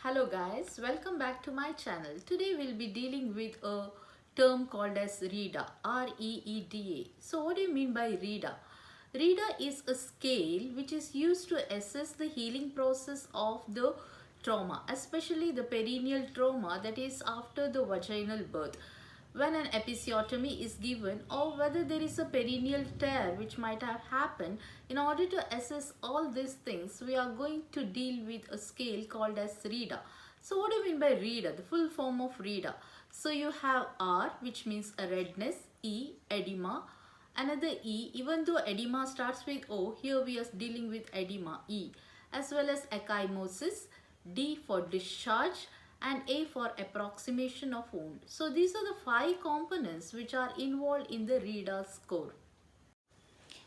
Hello guys, welcome back to my channel. Today we'll be dealing with a term called as REEDA, R-E-E-D-A. So what do you mean by REEDA? REEDA is a scale which is used to assess the healing process of the trauma, especially the perineal trauma, that is after the vaginal birth, when an episiotomy is given, or whether there is a perineal tear which might have happened. In order to assess all these things, we are going to deal with a scale called as REEDA. So what do you mean by REEDA? The full form of REEDA. So you have R, which means a redness, E, edema, another E. Even though edema starts with O, here we are dealing with edema, E, as well as ecchymosis, D for discharge, and A for approximation of wound. So these are the 5 components which are involved in the REEDA score.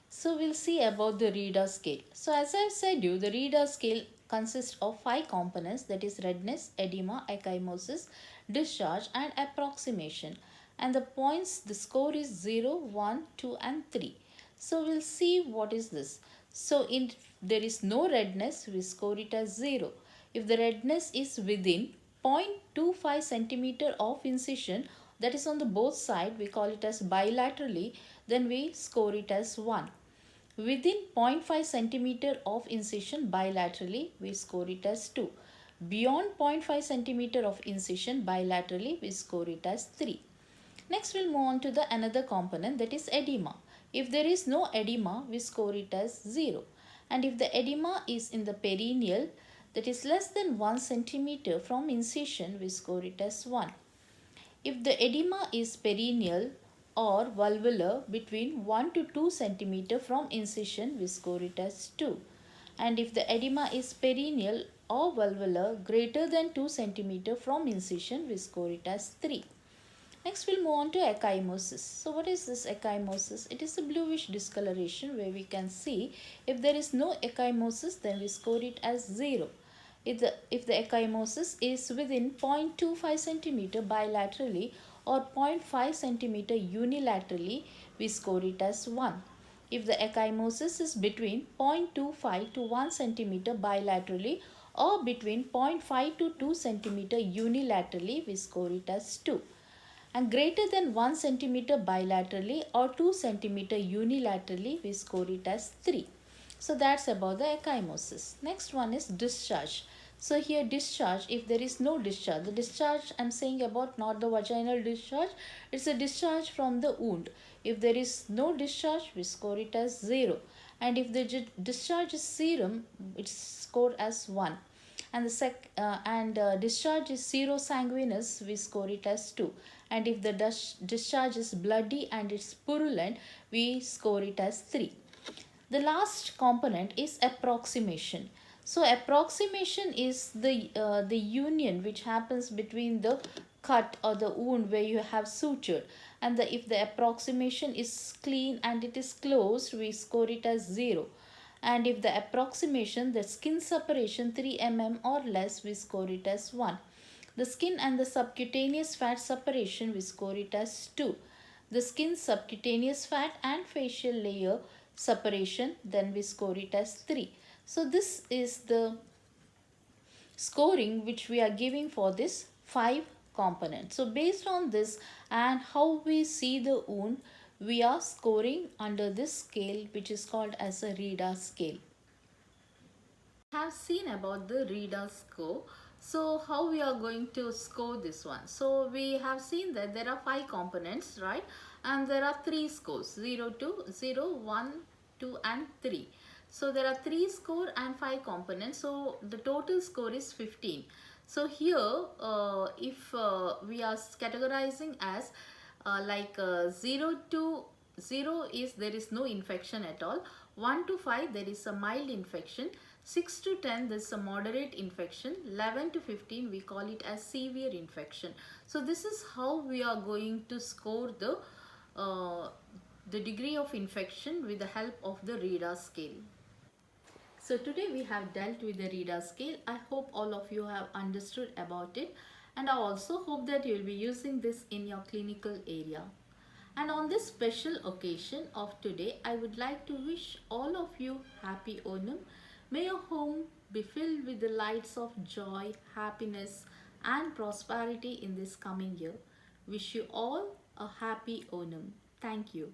So we'll see about the REEDA scale. So as I've said you, the REEDA scale consists of 5 components, that is redness, edema, ecchymosis, discharge and approximation. And the points, the score is 0, 1, 2 and 3. So we'll see what is this. So if there is no redness, we score it as 0. If the redness is within 0.25 centimeter of incision, that is on the both side, we call it as bilaterally, then we score it as 1. Within 0.5 centimeter of incision bilaterally, we score it as 2. Beyond 0.5 centimeter of incision bilaterally, we score it as 3. Next we'll move on to the another component, that is edema. If there is no edema, we score it as 0. And if the edema is in the perineal, that is less than 1 centimeter from incision, we score it as 1. If the edema is perineal or valvular between 1 to 2 centimeter from incision, we score it as 2. And if the edema is perineal or valvular greater than 2 centimeter from incision, we score it as 3. Next we'll move on to ecchymosis. So what is this ecchymosis? It is a bluish discoloration where we can see if there is no ecchymosis, then we score it as 0. If the ecchymosis is within 0.25 centimeter bilaterally or 0.5 centimeter unilaterally, we score it as 1. If the ecchymosis is between 0.25 to 1 centimeter bilaterally or between 0.5 to 2 centimeter unilaterally, we score it as 2. And greater than 1 centimeter bilaterally or 2 centimeter unilaterally, we score it as 3. So that's about the ecchymosis. Next one is discharge. So here discharge, if there is no discharge, the discharge I'm saying about not the vaginal discharge, it's a discharge from the wound. If there is no discharge, we score it as 0. And if the discharge is serum, it's scored as 1. And discharge is serosanguinous, we score it as 2. And if the discharge is bloody and it's purulent, we score it as 3. The last component is approximation. So approximation is the union which happens between the cut or the wound where you have sutured, and if the approximation is clean and it is closed, we score it as 0. And if the approximation, the skin separation 3 mm or less, we score it as 1. The skin and the subcutaneous fat separation, we score it as 2. The skin, subcutaneous fat and facial layer separation, then we score it as 3. So this is the scoring which we are giving for this 5 components. So based on this and how we see the wound, we are scoring under this scale which is called as a REEDA scale. We have seen about the REEDA score. So how we are going to score this one? So we have seen that there are 5 components, right? And there are 3 scores, 0 to 0, 1, 2 and 3. So there are 3 score and 5 components. So the total score is 15. So here if we are categorizing as 0 to 0 is there is no infection at all. 1 to 5 there is a mild infection. 6 to 10 there is a moderate infection. 11 to 15 we call it as severe infection. So this is how we are going to score the degree of infection with the help of the REEDA scale. So today we have dealt with the REEDA scale. I hope all of you have understood about it, and I also hope that you will be using this in your clinical area. And on this special occasion of today, I would like to wish all of you happy Onam. May your home be filled with the lights of joy, happiness, and prosperity in this coming year. Wish you all a happy Onam. Thank you.